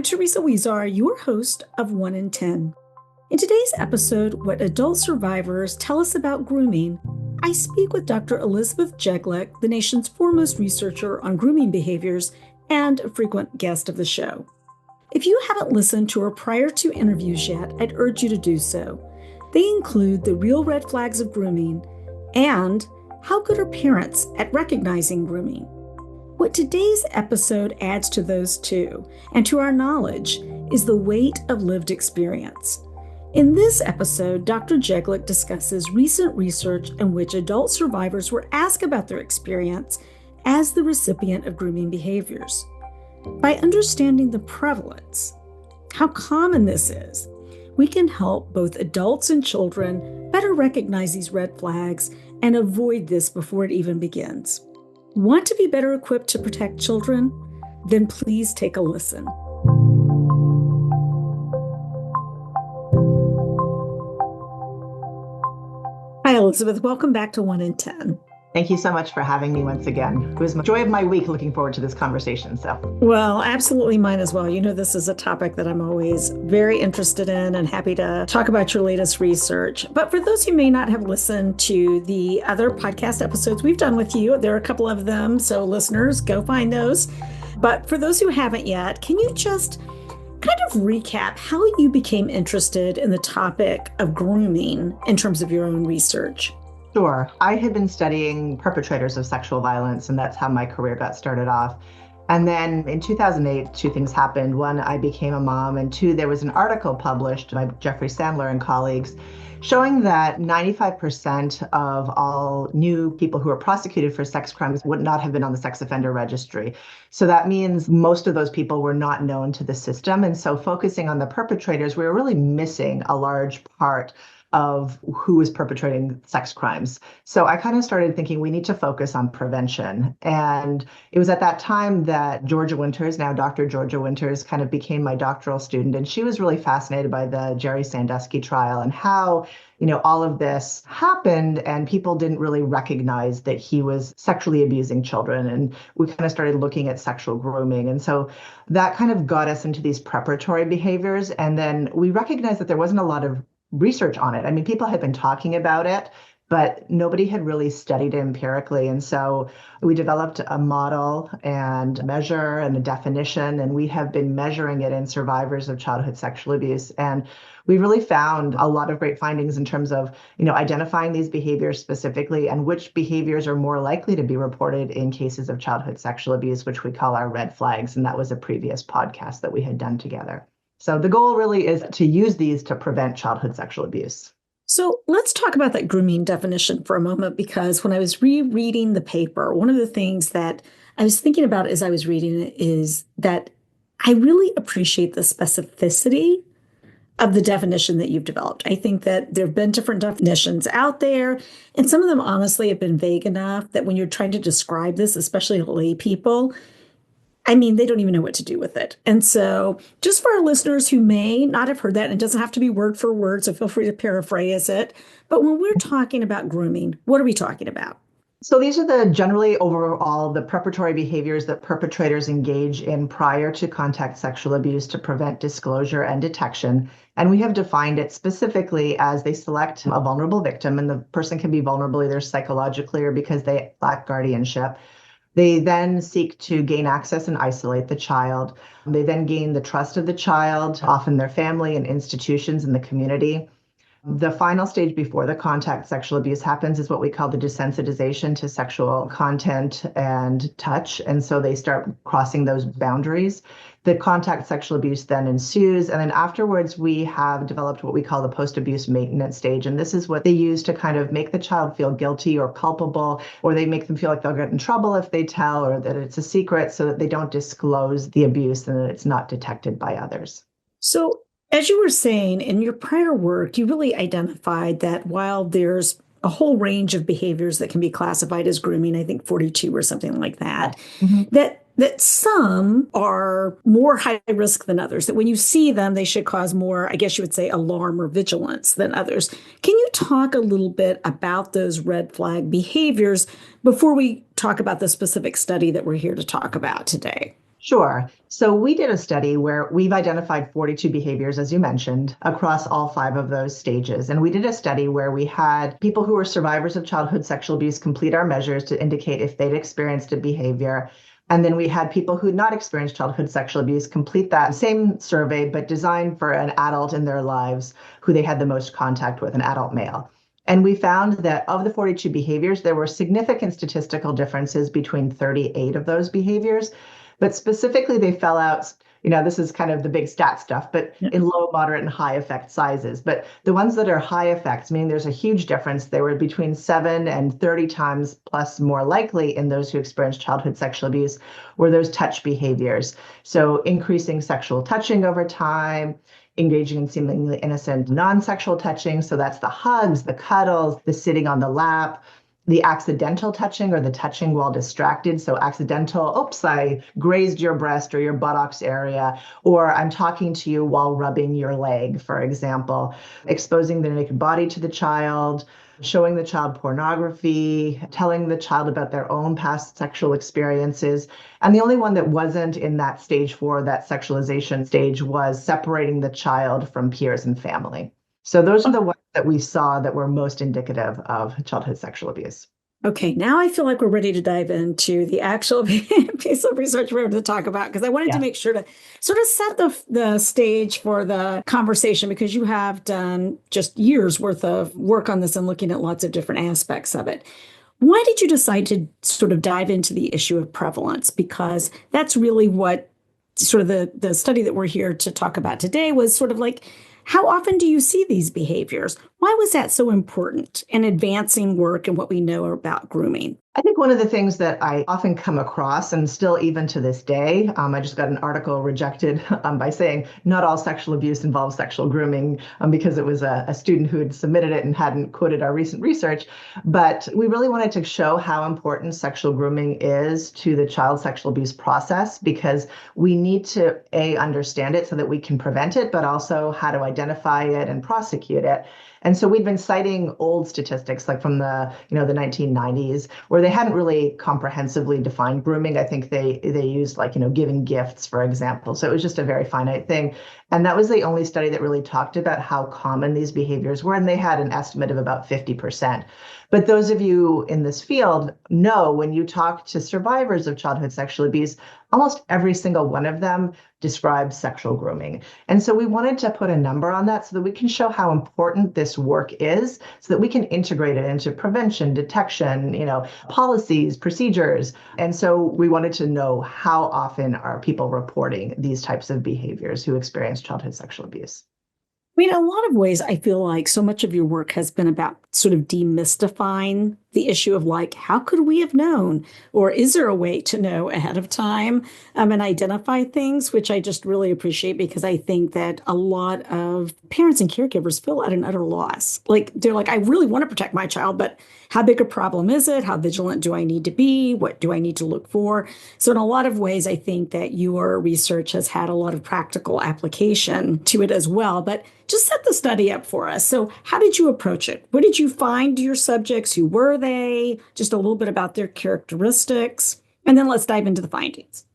Teresa Weezar, your host of 1 in 10. In today's episode, What Adult Survivors Tell Us About Grooming, I speak with Dr. Elizabeth Jeglic, the nation's foremost researcher on grooming behaviors and a frequent guest of the show. If you haven't listened to our prior two interviews yet, I'd urge you to do so. They include the real red flags of grooming and how good are parents at recognizing grooming. What today's episode adds to those two, and to our knowledge, is the weight of lived experience. In this episode, Dr. Jeglic discusses recent research in which adult survivors were asked about their experience as the recipient of grooming behaviors. By understanding the prevalence, how common this is, we can help both adults and children better recognize these red flags and avoid this before it even begins. Want to be better equipped to protect children? Then please take a listen. Hi, Elizabeth. Welcome back to 1 in 10. Thank you so much for having me once again. It was the joy of my week looking forward to this conversation. Well, absolutely mine as well. You know, this is a topic that I'm always very interested in and happy to talk about your latest research. But for those who may not have listened to the other podcast episodes we've done with you, there are a couple of them. So listeners, go find those. But for those who haven't yet, can you just kind of recap how you became interested in the topic of grooming in terms of your own research? Sure. I had been studying perpetrators of sexual violence, and that's how my career got started off. And then in 2008, two things happened. One, I became a mom, and two, there was an article published by Jeffrey Sandler and colleagues showing that 95% of all new people who are prosecuted for sex crimes would not have been on the sex offender registry. So that means most of those people were not known to the system. And so focusing on the perpetrators, we were really missing a large part of who was perpetrating sex crimes. So I kind of started thinking we need to focus on prevention. And it was at that time that Georgia Winters, now Dr. Georgia Winters, kind of became my doctoral student. And she was really fascinated by the Jerry Sandusky trial and how, all of this happened and people didn't really recognize that he was sexually abusing children. And we kind of started looking at sexual grooming. And so that kind of got us into these preparatory behaviors. And then we recognized that there wasn't a lot of research on it. I mean, people had been talking about it, but nobody had really studied it empirically. And so we developed a model and a measure and a definition, and we have been measuring it in survivors of childhood sexual abuse. And we really found a lot of great findings in terms of, identifying these behaviors specifically and which behaviors are more likely to be reported in cases of childhood sexual abuse, which we call our red flags. And that was a previous podcast that we had done together. So the goal really is to use these to prevent childhood sexual abuse. So let's talk about that grooming definition for a moment, because when I was rereading the paper, one of the things that I was thinking about as I was reading it is that I really appreciate the specificity of the definition that you've developed. I think that there have been different definitions out there, and some of them honestly have been vague enough that when you're trying to describe this, especially lay people, they don't even know what to do with it. And so just for our listeners who may not have heard that, and it doesn't have to be word for word, so feel free to paraphrase it. But when we're talking about grooming, what are we talking about? So these are generally overall the preparatory behaviors that perpetrators engage in prior to contact sexual abuse to prevent disclosure and detection. And we have defined it specifically as they select a vulnerable victim, and the person can be vulnerable either psychologically or because they lack guardianship. They then seek to gain access and isolate the child. They then gain the trust of the child, often their family and institutions in the community. The final stage before the contact sexual abuse happens is what we call the desensitization to sexual content and touch. And so they start crossing those boundaries. The contact sexual abuse then ensues. And then afterwards, we have developed what we call the post-abuse maintenance stage. And this is what they use to kind of make the child feel guilty or culpable, or they make them feel like they'll get in trouble if they tell, or that it's a secret so that they don't disclose the abuse and that it's not detected by others. So as you were saying, in your prior work, you really identified that while there's a whole range of behaviors that can be classified as grooming, I think 42 or something like that, that some are more high risk than others, that when you see them, they should cause more, I guess you would say, alarm or vigilance than others. Can you talk a little bit about those red flag behaviors before we talk about the specific study that we're here to talk about today? Sure. So we did a study where we've identified 42 behaviors, as you mentioned, across all five of those stages. And we did a study where we had people who were survivors of childhood sexual abuse complete our measures to indicate if they'd experienced a behavior. And then we had people who'd not experienced childhood sexual abuse complete that same survey, but designed for an adult in their lives who they had the most contact with, an adult male. And we found that of the 42 behaviors, there were significant statistical differences between 38 of those behaviors. But specifically, they fell out. This is kind of the big stat stuff, but Yeah. in low, moderate, and high effect sizes. But the ones that are high effects, meaning there's a huge difference, they were between 7 and 30 times plus more likely in those who experienced childhood sexual abuse, were those touch behaviors. So increasing sexual touching over time, engaging in seemingly innocent non-sexual touching. So that's the hugs, the cuddles, the sitting on the lap, the accidental touching or the touching while distracted. So accidental, oops, I grazed your breast or your buttocks area, or I'm talking to you while rubbing your leg, for example, exposing the naked body to the child, showing the child pornography, telling the child about their own past sexual experiences. And the only one that wasn't in that stage 4, that sexualization stage, was separating the child from peers and family. So those are the ones that we saw that were most indicative of childhood sexual abuse. Okay, now I feel like we're ready to dive into the actual piece of research we're going to talk about because I wanted to Yeah. make sure to sort of set the stage for the conversation because you have done just years worth of work on this and looking at lots of different aspects of it. Why did you decide to sort of dive into the issue of prevalence? Because that's really what sort of the study that we're here to talk about today was sort of like, how often do you see these behaviors? Why was that so important in advancing work and what we know about grooming? I think one of the things that I often come across, and still even to this day, I just got an article rejected by saying not all sexual abuse involves sexual grooming because it was a student who had submitted it and hadn't quoted our recent research. But we really wanted to show how important sexual grooming is to the child sexual abuse process because we need to, A, understand it so that we can prevent it, but also how to identify it and prosecute it. And so we'd been citing old statistics like from the 1990s where they hadn't really comprehensively defined grooming. I think they used like, giving gifts, for example. So it was just a very finite thing. And that was the only study that really talked about how common these behaviors were. And they had an estimate of about 50%. But those of you in this field know when you talk to survivors of childhood sexual abuse, almost every single one of them describes sexual grooming. And so we wanted to put a number on that so that we can show how important this work is, so that we can integrate it into prevention, detection, policies, procedures. And so we wanted to know how often are people reporting these types of behaviors who experience childhood sexual abuse. I mean, a lot of ways, I feel like so much of your work has been about sort of demystifying the issue of like, how could we have known? Or is there a way to know ahead of time and identify things, which I just really appreciate because I think that a lot of parents and caregivers feel at an utter loss. Like, they're like, I really want to protect my child, but how big a problem is it? How vigilant do I need to be? What do I need to look for? So, in a lot of ways, I think that your research has had a lot of practical application to it as well. But just set the study up for us. So, how did you approach it? What did you find your subjects? Who were they? Just a little bit about their characteristics. And then let's dive into the findings.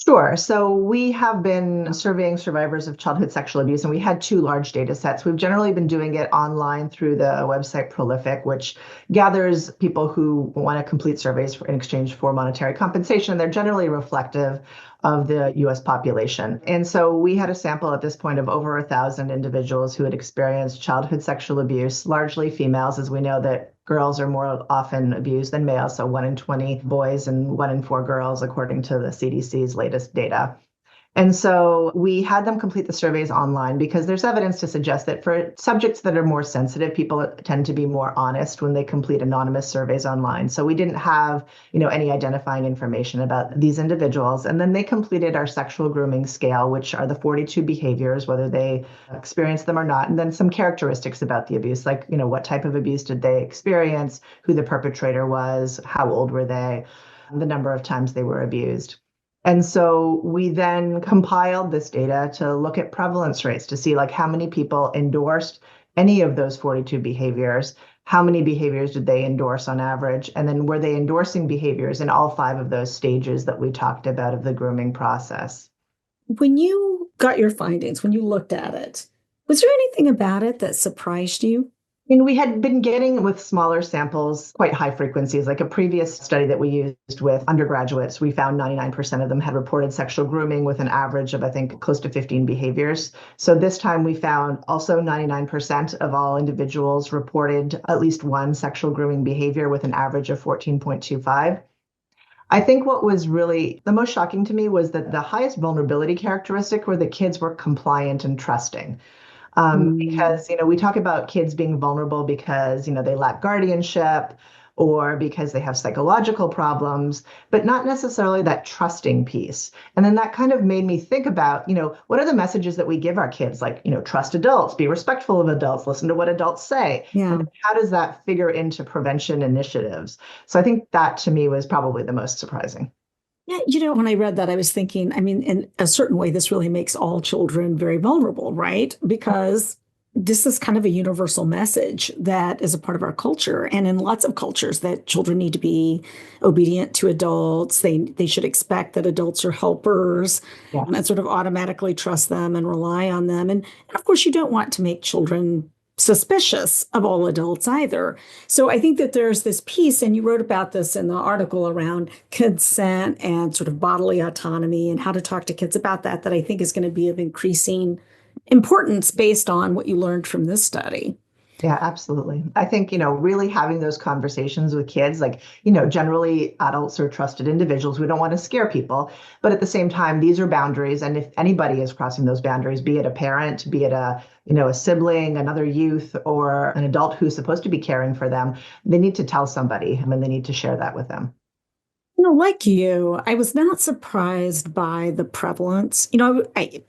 Sure. So we have been surveying survivors of childhood sexual abuse, and we had 2 large data sets. We've generally been doing it online through the website Prolific, which gathers people who want to complete surveys in exchange for monetary compensation. They're generally reflective of the US population. And so we had a sample at this point of over 1,000 individuals who had experienced childhood sexual abuse, largely females, as we know that girls are more often abused than males. So 1 in 20 boys and 1 in 4 girls, according to the CDC's latest data. And so we had them complete the surveys online because there's evidence to suggest that for subjects that are more sensitive, people tend to be more honest when they complete anonymous surveys online. So we didn't have, any identifying information about these individuals. And then they completed our sexual grooming scale, which are the 42 behaviors, whether they experience them or not, and then some characteristics about the abuse, like, what type of abuse did they experience, who the perpetrator was, how old were they, the number of times they were abused. And so we then compiled this data to look at prevalence rates to see like how many people endorsed any of those 42 behaviors How many behaviors did they endorse on average? And then were they endorsing behaviors in all five of those stages that we talked about of the grooming process? When you got your findings, when you looked at it, was there anything about it that surprised you? And we had been getting with smaller samples quite high frequencies. Like a previous study that we used with undergraduates, we found 99% of them had reported sexual grooming with an average of, I think, close to 15 behaviors. So this time we found also 99% of all individuals reported at least one sexual grooming behavior with an average of 14.25. I think what was really the most shocking to me was that the highest vulnerability characteristic were the kids were compliant and trusting. Mm, Because, we talk about kids being vulnerable because, they lack guardianship or because they have psychological problems, but not necessarily that trusting piece. And then that kind of made me think about, what are the messages that we give our kids? Like, trust adults, be respectful of adults, listen to what adults say. And yeah. then how does that figure into prevention initiatives? So I think that to me was probably the most surprising. Yeah, when I read that, I was thinking, I mean, in a certain way, this really makes all children very vulnerable, right? Because this is kind of a universal message that is a part of our culture. And in lots of cultures, that children need to be obedient to adults. They should expect that adults are helpers and Yes. sort of automatically trust them and rely on them. And of course, you don't want to make children suspicious of all adults either. So I think that there's this piece, and you wrote about this in the article around consent and sort of bodily autonomy and how to talk to kids about that, that I think is going to be of increasing importance based on what you learned from this study. Yeah, absolutely. I think, really having those conversations with kids, like, generally adults are trusted individuals. We don't want to scare people, but at the same time, these are boundaries. And if anybody is crossing those boundaries, be it a parent, be it a sibling, another youth, or an adult who's supposed to be caring for them, they need to tell somebody. I mean, they need to share that with them. Like you, I was not surprised by the prevalence. 99%,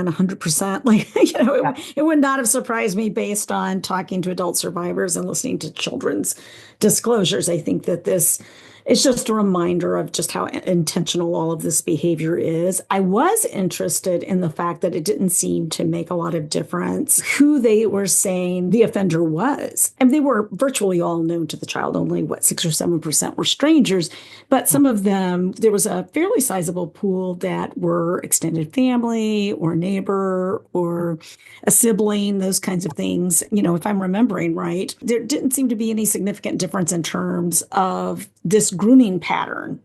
100%. Like, Yeah. it would not have surprised me based on talking to adult survivors and listening to children's disclosures. I think that this is just a reminder of just how intentional all of this behavior is. I was interested in the fact that it didn't seem to make a lot of difference who they were saying the offender was. And they were virtually all known to the child, only what, 6 or 7% were strangers. But some of them, there was a fairly sizable pool that were extended family or neighbor or a sibling, those kinds of things. If I'm remembering right, there didn't seem to be any significant difference in terms of this grooming pattern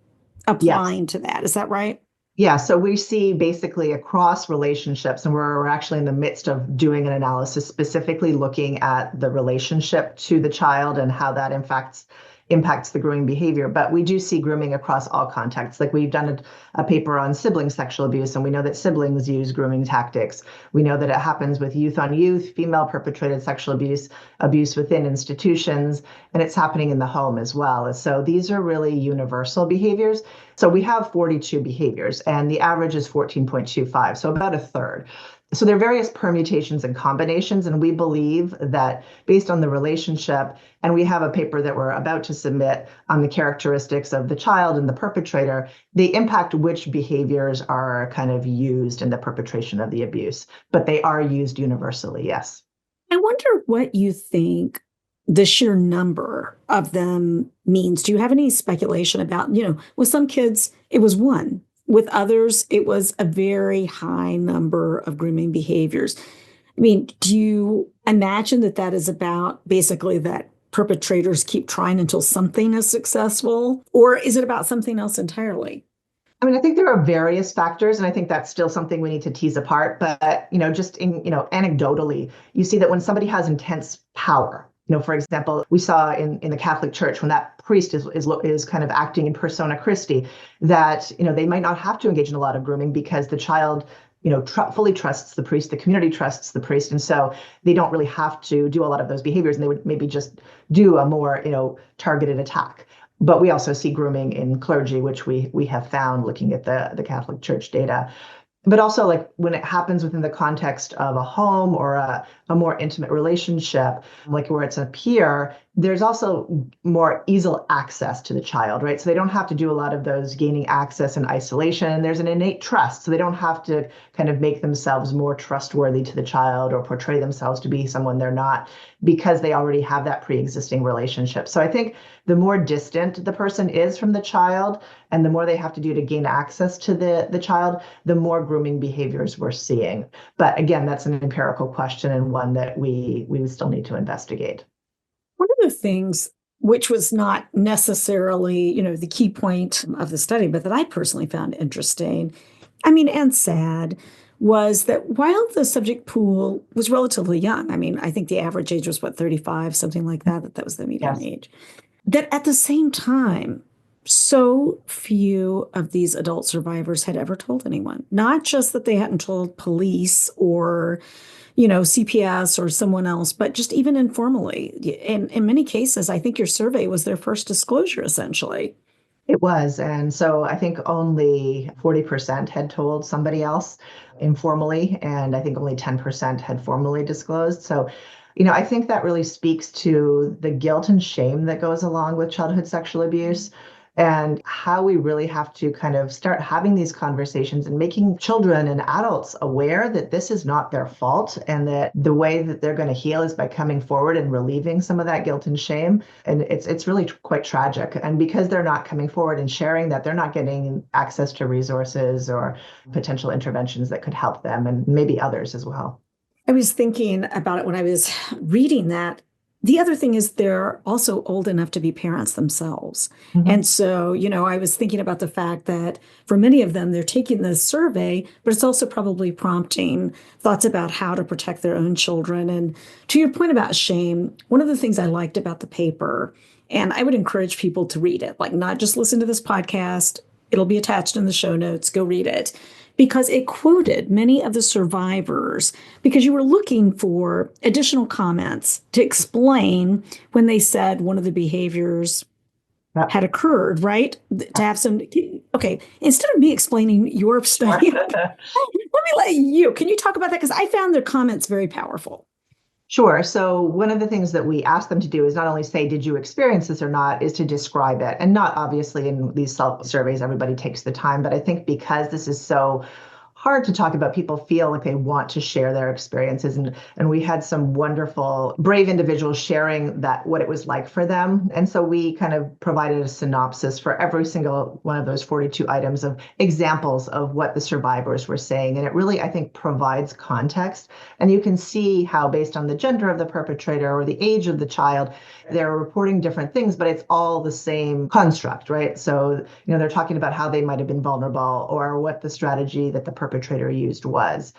Yes. applying to that. Is that right? Yeah, so we see basically across relationships, and we're actually in the midst of doing an analysis specifically looking at the relationship to the child and how that impacts the grooming behavior. But we do see grooming across all contexts. Like we've done a paper on sibling sexual abuse, and we know that siblings use grooming tactics. We know that it happens with youth on youth, female perpetrated sexual abuse within institutions, and it's happening in the home as well. So these are really universal behaviors. So we have 42 behaviors, and the average is 14.25, so about a third. So there are various permutations and combinations, and we believe that based on the relationship, and we have a paper that we're about to submit on the characteristics of the child and the perpetrator, they impact which behaviors are kind of used in the perpetration of the abuse, but they are used universally, yes. I wonder what you think the sheer number of them means. Do you have any speculation about, with some kids, it was one. With others, it was a very high number of grooming behaviors. I mean, do you imagine that that is about basically that perpetrators keep trying until something is successful? Or is it about something else entirely? I mean, I think there are various factors, and I think that's still something we need to tease apart. But, just anecdotally, you see that when somebody has intense power, for example, we saw in the Catholic Church when that priest is kind of acting in persona Christi, that, they might not have to engage in a lot of grooming because the child, fully trusts the priest, the community trusts the priest. And so they don't really have to do a lot of those behaviors, and they would maybe just do a more, targeted attack. But we also see grooming in clergy, which we have found looking at the Catholic Church data. but also like when it happens within the context of a home or a more intimate relationship, like where it's a peer, there's also more easy access to the child, right? So they don't have to do a lot of those gaining access in isolation. There's an innate trust. So they don't have to kind of make themselves more trustworthy to the child or portray themselves to be someone they're not because they already have that pre-existing relationship. So I think the more distant the person is from the child and the more they have to do to gain access to the child, the more grooming behaviors we're seeing. But again, that's an empirical question and one that we still need to investigate. One of the things which was not necessarily, the key point of the study, but that I personally found interesting, I mean, and sad, was that while the subject pool was relatively young, I mean, I think the average age was what, 35, something like that, that was the median Yes. age, that at the same time, so few of these adult survivors had ever told anyone, not just that they hadn't told police or CPS or someone else, but just even informally. In many cases, I think your survey was their first disclosure, essentially. It was. And so I think only 40% had told somebody else informally, and I think only 10% had formally disclosed. So, I think that really speaks to the guilt and shame that goes along with childhood sexual abuse and how we really have to kind of start having these conversations and making children and adults aware that this is not their fault and that the way that they're going to heal is by coming forward and relieving some of that guilt and shame. And it's really quite tragic. And because they're not coming forward and sharing that, they're not getting access to resources or potential interventions that could help them and maybe others as well. I was thinking about it when I was reading that. The other thing is they're also old enough to be parents themselves. Mhm. And so, I was thinking about the fact that for many of them, they're taking this survey, but it's also probably prompting thoughts about how to protect their own children. And to your point about shame, one of the things I liked about the paper, and I would encourage people to read it, like not just listen to this podcast, it'll be attached in the show notes, go read it, because it quoted many of the survivors because you were looking for additional comments to explain when they said one of the behaviors Yep. had occurred, right? To have some, okay, instead of me explaining your Sure. study, let me let you, can you talk about that? Because I found their comments very powerful. Sure. So one of the things that we ask them to do is not only say, did you experience this or not, is to describe it. And not obviously in these self surveys, everybody takes the time. But I think because this is so hard to talk about, people feel like they want to share their experiences. And we had some wonderful, brave individuals sharing that what it was like for them. And so we kind of provided a synopsis for every single one of those 42 items of examples of what the survivors were saying. And it really, I think, provides context. And you can see how, based on the gender of the perpetrator or the age of the child, they're reporting different things, but it's all the same construct, right? So, they're talking about how they might have been vulnerable or what the strategy that the perpetrator used was.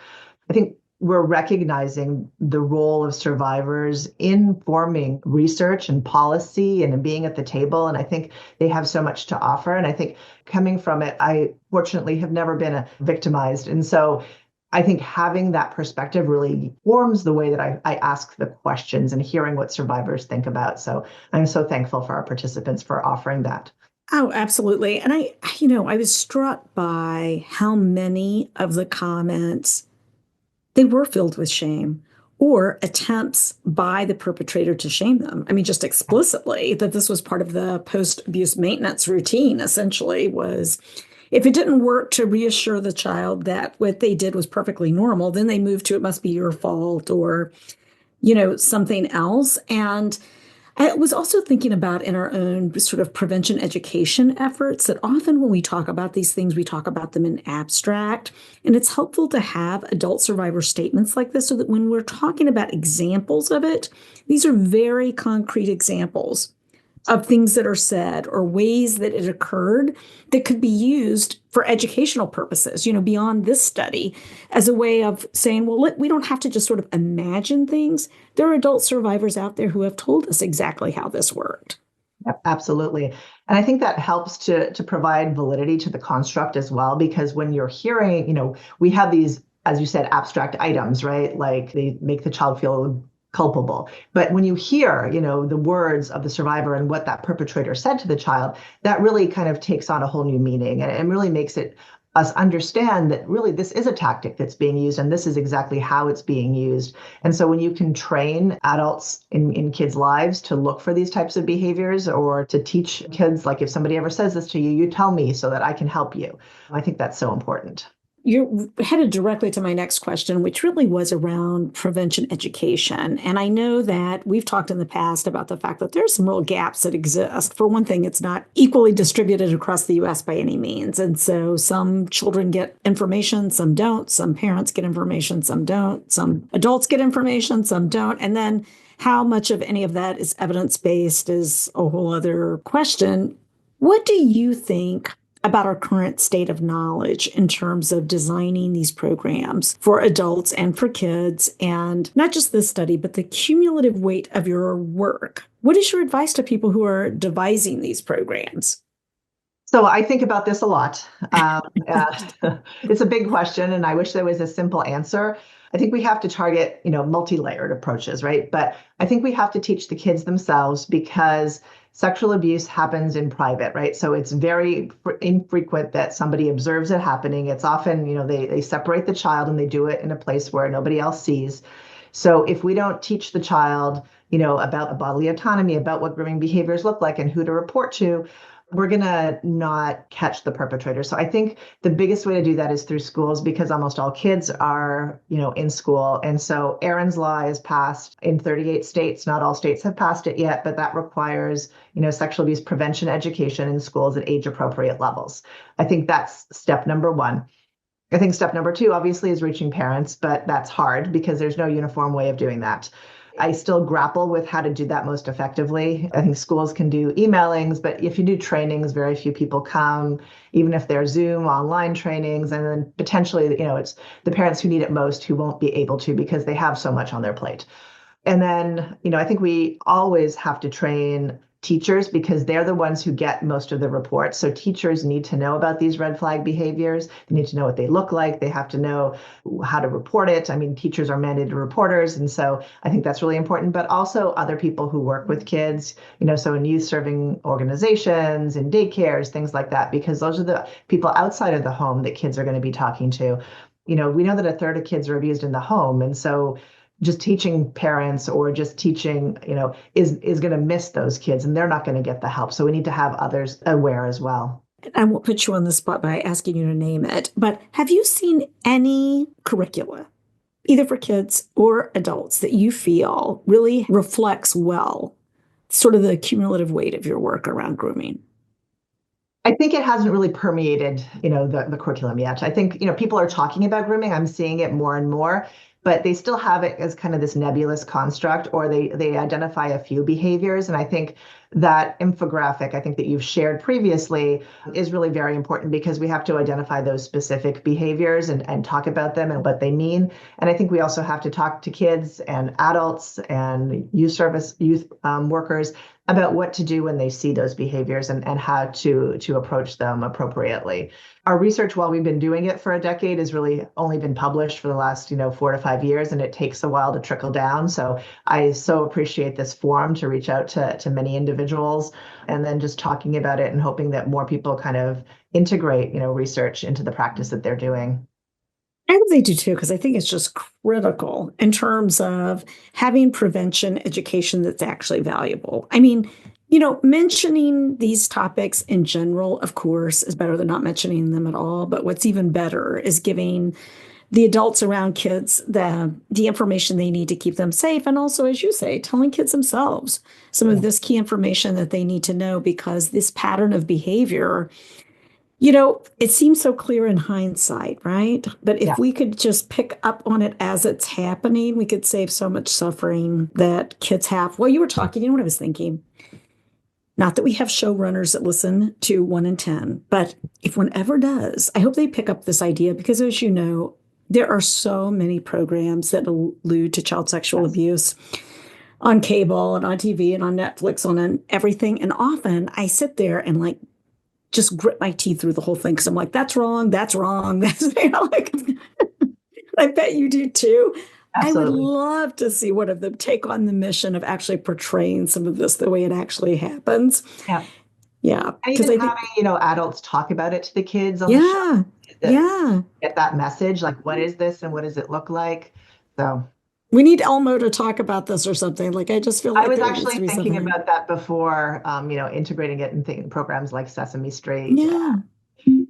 I think we're recognizing the role of survivors in forming research and policy and in being at the table. And I think they have so much to offer. And I think coming from it, I fortunately have never been victimized. And so I think having that perspective really forms the way that I ask the questions and hearing what survivors think about. So I'm so thankful for our participants for offering that. Oh, absolutely. And I was struck by how many of the comments they were filled with shame or attempts by the perpetrator to shame them. I mean, just explicitly that this was part of the post-abuse maintenance routine, essentially, was if it didn't work to reassure the child that what they did was perfectly normal, then they moved to it must be your fault or, something else. And I was also thinking about in our own sort of prevention education efforts that often when we talk about these things, we talk about them in abstract. And it's helpful to have adult survivor statements like this so that when we're talking about examples of it, these are very concrete examples of things that are said or ways that it occurred that could be used for educational purposes, beyond this study as a way of saying, well, we don't have to just sort of imagine things. There are adult survivors out there who have told us exactly how this worked. Yep, absolutely. And I think that helps to provide validity to the construct as well, because when you're hearing, we have these, as you said, abstract items, right? Like they make the child feel culpable. But when you hear, the words of the survivor and what that perpetrator said to the child, that really kind of takes on a whole new meaning and really makes it us understand that really this is a tactic that's being used and this is exactly how it's being used. And so when you can train adults in kids' lives to look for these types of behaviors or to teach kids, like if somebody ever says this to you, you tell me so that I can help you. I think that's so important. You're headed directly to my next question, which really was around prevention education. And I know that we've talked in the past about the fact that there's some real gaps that exist. For one thing, it's not equally distributed across the US by any means. And so some children get information, some don't. Some parents get information, some don't. Some adults get information, some don't. And then how much of any of that is evidence-based is a whole other question. What do you think about our current state of knowledge in terms of designing these programs for adults and for kids, and not just this study, but the cumulative weight of your work? What is your advice to people who are devising these programs? So I think about this a lot. It's a big question, and I wish there was a simple answer. I think we have to target, multi-layered approaches, right? But I think we have to teach the kids themselves because sexual abuse happens in private, right? So it's very infrequent that somebody observes it happening. It's often, they separate the child and they do it in a place where nobody else sees. So if we don't teach the child, about bodily autonomy, about what grooming behaviors look like and who to report to, we're going to not catch the perpetrator. So I think the biggest way to do that is through schools because almost all kids are, in school. And so Aaron's Law is passed in 38 states. Not all states have passed it yet, but that requires, sexual abuse prevention education in schools at age appropriate levels. I think that's step number one. I think step number two, obviously, is reaching parents, but that's hard because there's no uniform way of doing that. I still grapple with how to do that most effectively. I think schools can do emailings, but if you do trainings, very few people come, even if they're Zoom online trainings. And then potentially, it's the parents who need it most who won't be able to because they have so much on their plate. And then, I think we always have to train teachers because they're the ones who get most of the reports. So teachers need to know about these red flag behaviors. They need to know what they look like. They have to know how to report it. I mean, teachers are mandated reporters. And so I think that's really important, but also other people who work with kids, so in youth serving organizations, in daycares, things like that, because those are the people outside of the home that kids are going to be talking to. We know that a third of kids are abused in the home. And so just teaching parents or just teaching, is going to miss those kids and they're not going to get the help. So we need to have others aware as well. I won't put you on the spot by asking you to name it, but have you seen any curricula, either for kids or adults, that you feel really reflects well sort of the cumulative weight of your work around grooming? I think it hasn't really permeated, the curriculum yet. I think, people are talking about grooming. I'm seeing it more and more, but they still have it as kind of this nebulous construct, or they identify a few behaviors. And I think that infographic, I think that you've shared previously, is really very important because we have to identify those specific behaviors and talk about them and what they mean. And I think we also have to talk to kids and adults and youth workers about what to do when they see those behaviors and how to approach them appropriately. Our research, while we've been doing it for a decade, has really only been published for the last, 4 to 5 years, and it takes a while to trickle down. So I so appreciate this forum to reach out to many individuals and then just talking about it and hoping that more people kind of integrate, research into the practice that they're doing. I hope they do too, because I think it's just critical in terms of having prevention education that's actually valuable. I mean, mentioning these topics in general, of course, is better than not mentioning them at all. But what's even better is giving the adults around kids the information they need to keep them safe. And also, as you say, telling kids themselves some of this key information that they need to know, because this pattern of behavior, it seems so clear in hindsight, right? But Yeah. if we could just pick up on it as it's happening, we could save so much suffering that kids have. Well, you were talking, what I was thinking? Not that we have showrunners that listen to 1 in 10, but if one ever does, I hope they pick up this idea because, as you know, there are so many programs that allude to child sexual Yes. abuse on cable and on TV and on Netflix and on everything. And often I sit there and just grit my teeth through the whole thing because I'm like, that's wrong, that's wrong. That's like I bet you do too. I would Absolutely. love to see one of them take on the mission of actually portraying some of this the way it actually happens. Yeah. Yeah, And because even I having, think, adults talk about it to the kids on the show. yeah, to Yeah. get that message, like what is this and what does it look like? So We need Elmo to talk about this or something. Like, I just feel I like was there needs to actually be thinking something. about that before, integrating it in programs like Sesame Street. Yeah,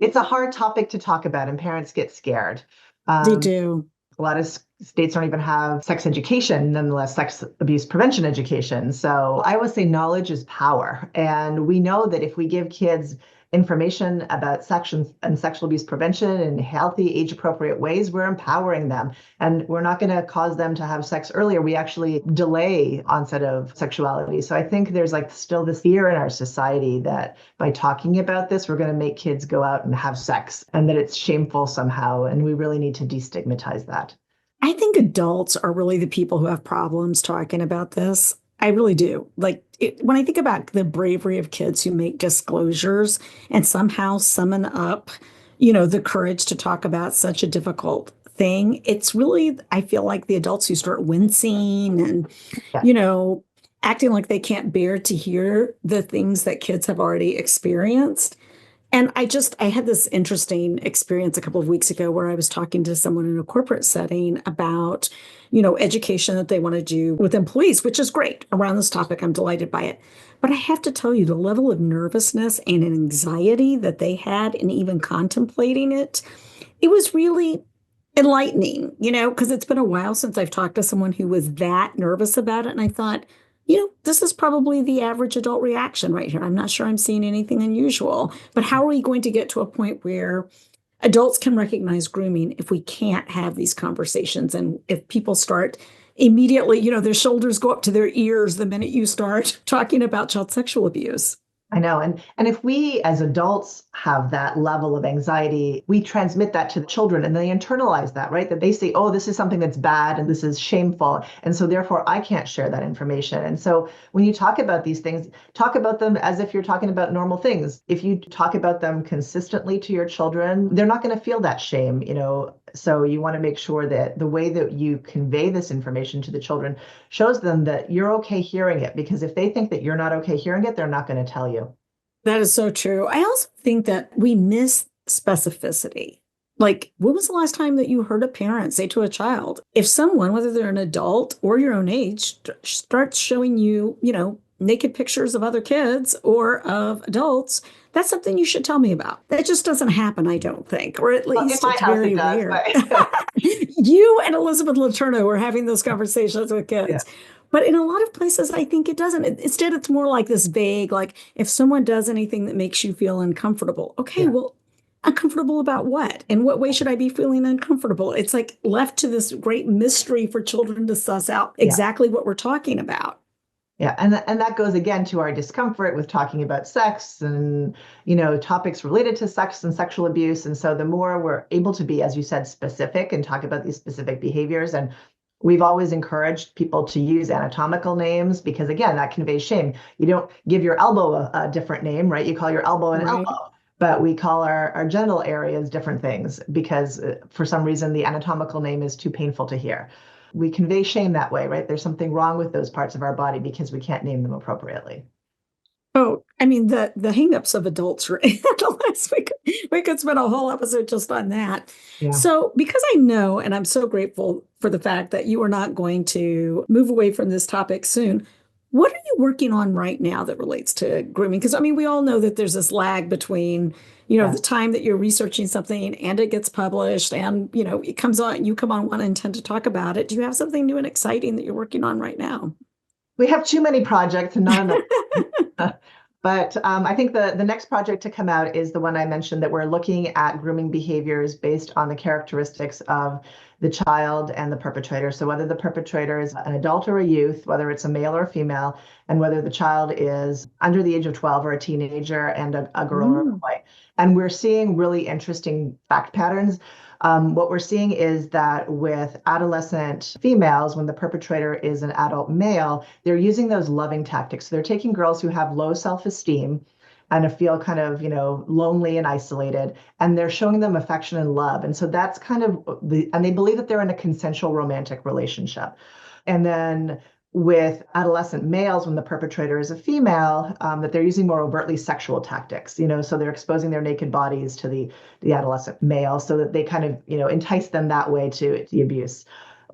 It's a hard topic to talk about, and parents get scared. they Um, do. a lot of states don't even have sex education, nonetheless, sex abuse prevention education. So I always say knowledge is power. And we know that if we give kids information about sex and sexual abuse prevention in healthy, age appropriate ways, we're empowering them. And we're not going to cause them to have sex earlier. We actually delay onset of sexuality. So I think there's like still this fear in our society that by talking about this, we're going to make kids go out and have sex and that it's shameful somehow. And we really need to destigmatize that. I think adults are really the people who have problems talking about this. I really do. When I think about the bravery of kids who make disclosures and somehow summon up, the courage to talk about such a difficult thing, it's really, I feel like the adults who start wincing and, Yeah. you know, acting like they can't bear to hear the things that kids have already experienced. And I had this interesting experience a couple of weeks ago where I was talking to someone in a corporate setting about, education that they want to do with employees, which is great around this topic. I'm delighted by it. But I have to tell you, the level of nervousness and anxiety that they had in even contemplating it, it was really enlightening, because it's been a while since I've talked to someone who was that nervous about it. And I thought, this is probably the average adult reaction right here. I'm not sure I'm seeing anything unusual, but how are we going to get to a point where adults can recognize grooming if we can't have these conversations? And if people start immediately, their shoulders go up to their ears the minute you start talking about child sexual abuse. I know. And if we as adults have that level of anxiety, we transmit that to the children and they internalize that, right? That they say, oh, this is something that's bad and this is shameful. And so therefore I can't share that information. And so when you talk about these things, talk about them as if you're talking about normal things. If you talk about them consistently to your children, they're not going to feel that shame. So you want to make sure that the way that you convey this information to the children shows them that you're okay hearing it, because if they think that you're not okay hearing it, they're not going to tell you. That is so true. I also think that we miss specificity. Like, when was the last time that you heard a parent say to a child, if someone, whether they're an adult or your own age, starts showing you, naked pictures of other kids or of adults, that's something you should tell me about. That just doesn't happen, I don't think, or at Well, in least my it's house it very does, rare. but You and Elizabeth Letourneau were having those conversations with yeah, kids. But in a lot of places, I think it doesn't. Instead, it's more like this vague, like if someone does anything that makes you feel uncomfortable, okay, yeah, well, uncomfortable about what? In what way should I be feeling uncomfortable? It's like left to this great mystery for children to suss out yeah. exactly what we're talking about. Yeah, and that goes again to our discomfort with talking about sex and topics related to sex and sexual abuse. And so the more we're able to be, as you said, specific and talk about these specific behaviors, and we've always encouraged people to use anatomical names because again, that conveys shame. You don't give your elbow a different name, right? You call your elbow an Right. elbow. But we call our genital areas different things because for some reason the anatomical name is too painful to hear. We convey shame that way, right? There's something wrong with those parts of our body because we can't name them appropriately. Oh, I mean the hangups of adults were last week. We could spend a whole episode just on that. Yeah. So, because I know, and I'm so grateful for the fact that you are not going to move away from this topic soon, what are you working on right now that relates to grooming? Because I mean, we all know that there's this lag between, Yeah. the time that you're researching something and it gets published and, it comes on, you come on one and tend to talk about it. Do you have something new and exciting that you're working on right now? We have too many projects and not enough. But I think the next project to come out is the one I mentioned that we're looking at grooming behaviors based on the characteristics of the child and the perpetrator. So whether the perpetrator is an adult or a youth, whether it's a male or a female, and whether the child is under the age of 12 or a teenager and a girl or a Mm, boy. And we're seeing really interesting fact patterns. What we're seeing is that with adolescent females, when the perpetrator is an adult male, they're using those loving tactics. So they're taking girls who have low self-esteem and feel kind of, lonely and isolated, and they're showing them affection and love. And so that's kind of and they believe that they're in a consensual romantic relationship. And then with adolescent males when the perpetrator is a female, that they're using more overtly sexual tactics, so they're exposing their naked bodies to the adolescent male so that they kind of, entice them that way to the abuse.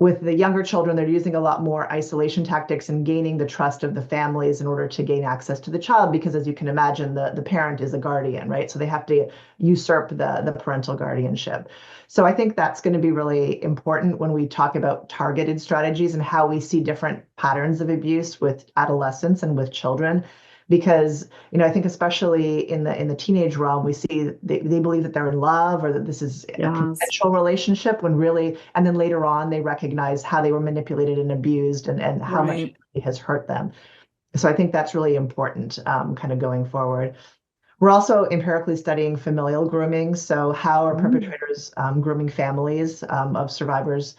With the younger children, they're using a lot more isolation tactics and gaining the trust of the families in order to gain access to the child, because as you can imagine, the parent is a guardian, right? So they have to usurp the parental guardianship. So I think that's going to be really important when we talk about targeted strategies and how we see different patterns of abuse with adolescents and with children. Because, I think especially in the teenage realm, we see they believe that they're in love or that this is a Yes. consensual relationship when really, and then later on they recognize how they were manipulated and abused and how much Right. it has hurt them. So I think that's really important, kind of going forward. We're also empirically studying familial grooming. So, how are Mm, perpetrators grooming families of survivors?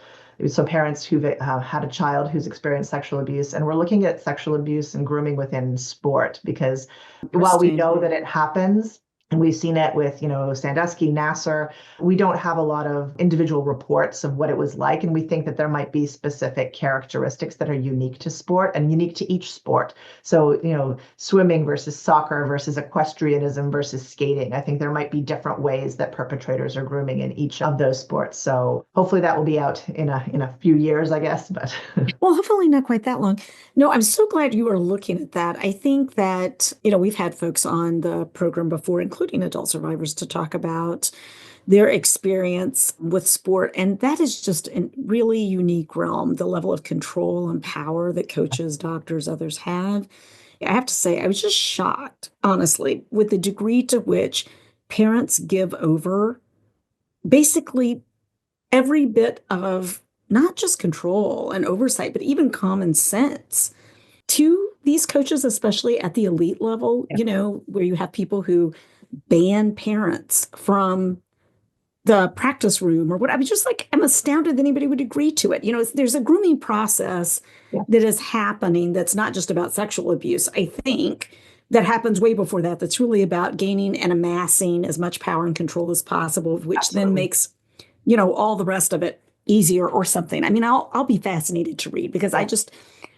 So, parents who've had a child who's experienced sexual abuse. And we're looking at sexual abuse and grooming within sport because while we interesting. know that it happens, and we've seen it with, Sandusky, Nasser, we don't have a lot of individual reports of what it was like. And we think that there might be specific characteristics that are unique to sport and unique to each sport. So, swimming versus soccer versus equestrianism versus skating. I think there might be different ways that perpetrators are grooming in each of those sports. So hopefully that will be out in a few years, I guess. But Well, hopefully not quite that long. No, I'm so glad you are looking at that. I think that, we've had folks on the program before, including adult survivors, to talk about their experience with sport. And that is just a really unique realm, the level of control and power that coaches, doctors, others have. I have to say, I was just shocked, honestly, with the degree to which parents give over basically every bit of not just control and oversight, but even common sense to these coaches, especially at the elite level, yeah, where you have people who ban parents from the practice room or what. I was just like, I'm astounded that anybody would agree to it. There's a grooming process yeah, that is happening that's not just about sexual abuse. I think that happens way before that. That's really about gaining and amassing as much power and control as possible, which then absolutely. makes, all the rest of it easier or something. I mean, I'll be fascinated to read because Yeah.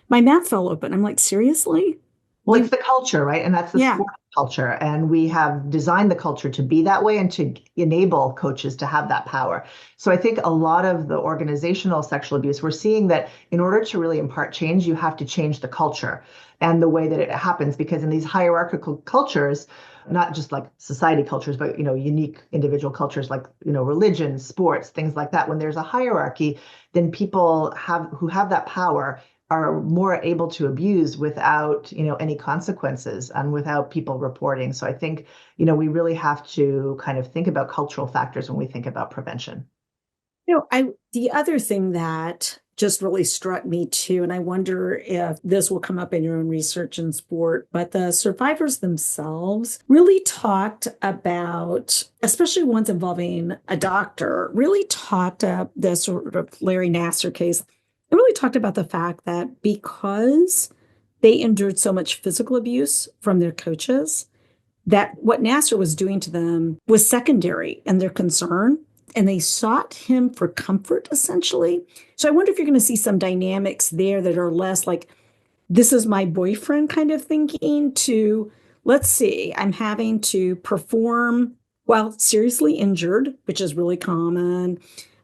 my mouth fell open. I'm like, seriously? Well, it's the culture, right? And that's the Yeah. sport culture. And we have designed the culture to be that way and to enable coaches to have that power. So I think a lot of the organizational sexual abuse, we're seeing that in order to really impart change, you have to change the culture and the way that it happens. Because in these hierarchical cultures, not just like society cultures, but unique individual cultures like religion, sports, things like that. When there's a hierarchy, then people who have that power are more able to abuse without any consequences and without people reporting. So I think we really have to kind of think about cultural factors when we think about prevention. The other thing that just really struck me too, and I wonder if this will come up in your own research in sport, but the survivors themselves really talked about, especially ones involving a doctor, really talked the sort of Larry Nasser case. It really talked about the fact that because they endured so much physical abuse from their coaches, that what Nasser was doing to them was secondary in their concern, and they sought him for comfort, essentially. So I wonder if you're going to see some dynamics there that are less like, this is my boyfriend kind of thinking, to, let's see, I'm having to perform while seriously injured, which is really common.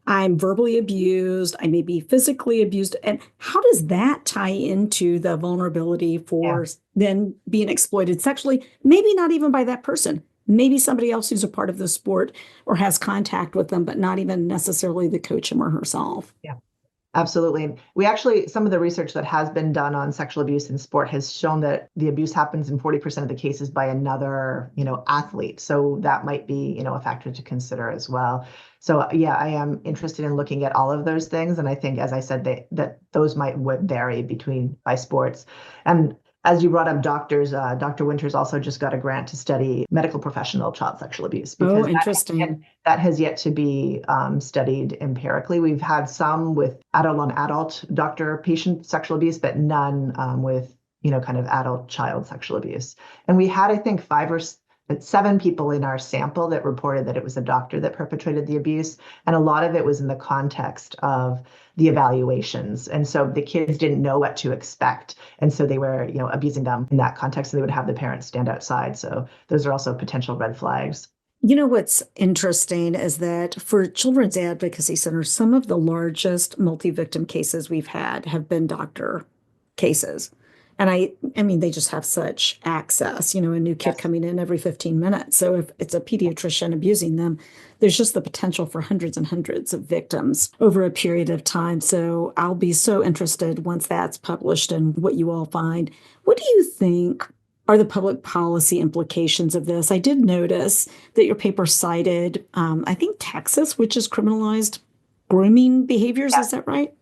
I'm verbally abused. I may be physically abused. And how does that tie into the vulnerability Yeah. for then being exploited sexually? Maybe not even by that person. Maybe somebody else who's a part of the sport or has contact with them, but not even necessarily the coach him or herself. Yeah. Absolutely. And we actually, some of the research that has been done on sexual abuse in sport has shown that the abuse happens in 40% of the cases by another, athlete. So that might be, a factor to consider as well. So yeah, I am interested in looking at all of those things. And I think, as I said, that those would vary by sports. And as you brought up doctors, Dr. Winters also just got a grant to study medical professional child sexual abuse Oh, because interesting. that has yet to be studied empirically. We've had some with adult on adult doctor-patient sexual abuse, but none with kind of adult child sexual abuse. And we had, I think, 7 people in our sample that reported that it was a doctor that perpetrated the abuse. And a lot of it was in the context of the evaluations. And so the kids didn't know what to expect. And so they were, abusing them in that context. And they would have the parents stand outside. So those are also potential red flags. You know what's interesting is that for Children's Advocacy Centers, some of the largest multi-victim cases we've had have been doctor cases. And I mean, they just have such access, a new kid Yes. coming in every 15 minutes. So if it's a pediatrician abusing them, there's just the potential for hundreds and hundreds of victims over a period of time. So I'll be so interested once that's published and what you all find. What do you think are the public policy implications of this? I did notice that your paper cited, I think, Texas, which has criminalized grooming behaviors. Is that right?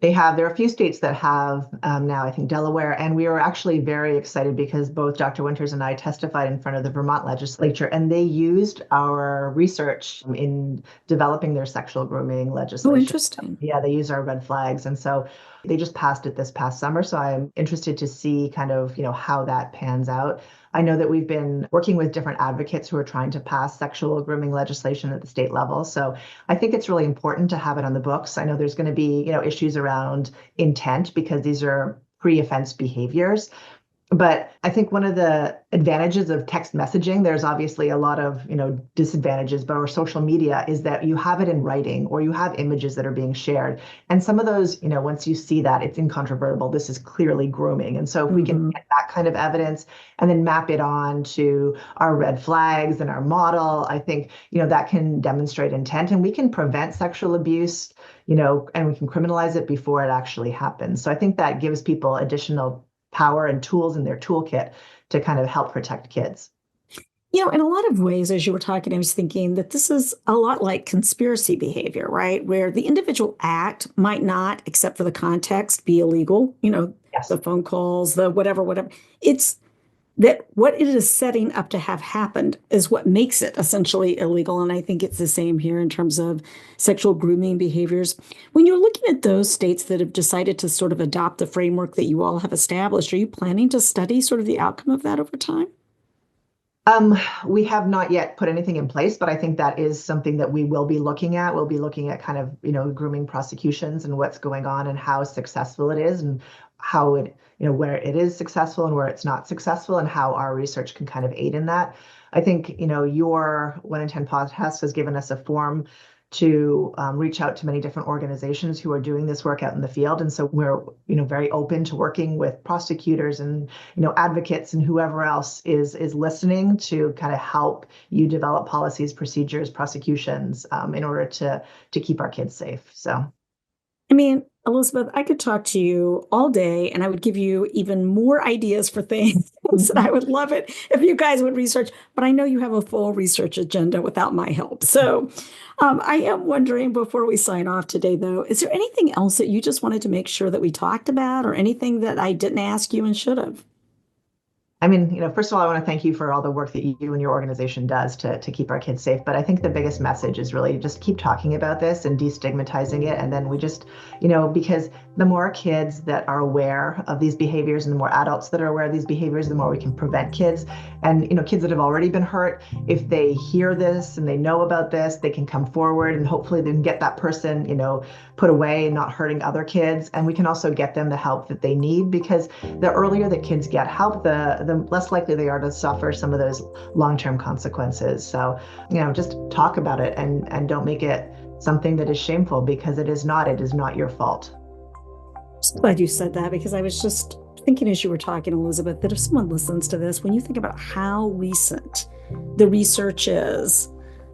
There are a few states that have now, I think Delaware, and we were actually very excited because both Dr. Winters and I testified in front of the Vermont legislature, and they used our research in developing their sexual grooming Oh, legislation. interesting. Yeah, they use our red flags. And so they just passed it this past summer. So I'm interested to see kind of, how that pans out. I know that we've been working with different advocates who are trying to pass sexual grooming legislation at the state level. So I think it's really important to have it on the books. I know there's going to be, issues around intent because these are pre-offense behaviors. But I think one of the advantages of text messaging, there's obviously a lot of, disadvantages, but our social media is that you have it in writing or you have images that are being shared. And some of those, once you see that, it's incontrovertible. This is clearly grooming. And so if we can Hmm. get that kind of evidence and then map it on to our red flags and our model, I think, that can demonstrate intent and we can prevent sexual abuse, and we can criminalize it before it actually happens. So I think that gives people additional power and tools in their toolkit to kind of help protect kids. In a lot of ways, as you were talking, I was thinking that this is a lot like conspiracy behavior, right? Where the individual act might not, except for the context, be illegal, Yes. the phone calls, the whatever, whatever. It's that what it is setting up to have happened is what makes it essentially illegal. And I think it's the same here in terms of sexual grooming behaviors. When you're looking at those states that have decided to sort of adopt the framework that you all have established, are you planning to study sort of the outcome of that over time? Um, we have not yet put anything in place, but I think that is something that we will be looking at. We'll be looking at kind of, grooming prosecutions and what's going on and how successful it is and how it, where it is successful and where it's not successful and how our research can kind of aid in that. I think, your 1 in 10 podcast has given us a forum to reach out to many different organizations who are doing this work out in the field. And so we're, very open to working with prosecutors and, advocates and whoever else is listening to kind of help you develop policies, procedures, prosecutions in order to keep our kids safe. So. I mean, Elizabeth, I could talk to you all day and I would give you even more ideas for things. And I would love it if you guys would research, but I know you have a full research agenda without my help. So I am wondering before we sign off today, though, is there anything else that you just wanted to make sure that we talked about or anything that I didn't ask you and should have? I mean, first of all, I want to thank you for all the work that you and your organization does to keep our kids safe. But I think the biggest message is really just keep talking about this and destigmatizing it. And then we just, because the more kids that are aware of these behaviors and the more adults that are aware of these behaviors, the more we can prevent kids. And, kids that have already been hurt, if they hear this and they know about this, they can come forward and hopefully they can get that person, put away and not hurting other kids. And we can also get them the help that they need because the earlier that kids get help, the less likely they are to suffer some of those long-term consequences. So, just talk about it and don't make it something that is shameful because it is not your fault. So glad you said that because I was just thinking as you were talking, Elizabeth, that if someone listens to this, when you think about how recent the research is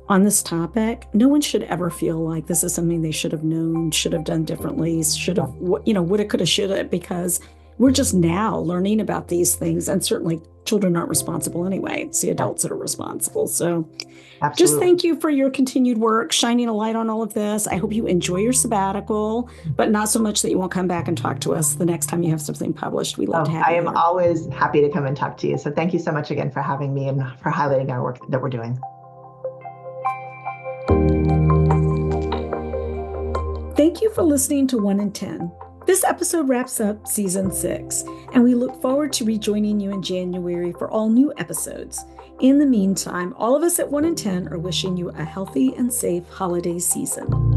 on this topic, no one should ever feel like this is something they should have known, should have done differently, should have, woulda, coulda, shoulda, because we're just now learning about these things. And certainly children aren't responsible anyway. It's the Yeah, adults that are responsible. So just absolutely. thank you for your continued work, shining a light on all of this. I hope you enjoy your sabbatical, but not so much that you won't come back and talk to us the next time you have something published. We love to Oh, have I you am here. always happy to come and talk to you. So thank you so much again for having me and for highlighting our work that we're doing. Thank you for listening to 1 in 10. This episode wraps up season 6, and we look forward to rejoining you in January for all new episodes. In the meantime, all of us at 1 in 10 are wishing you a healthy and safe holiday season.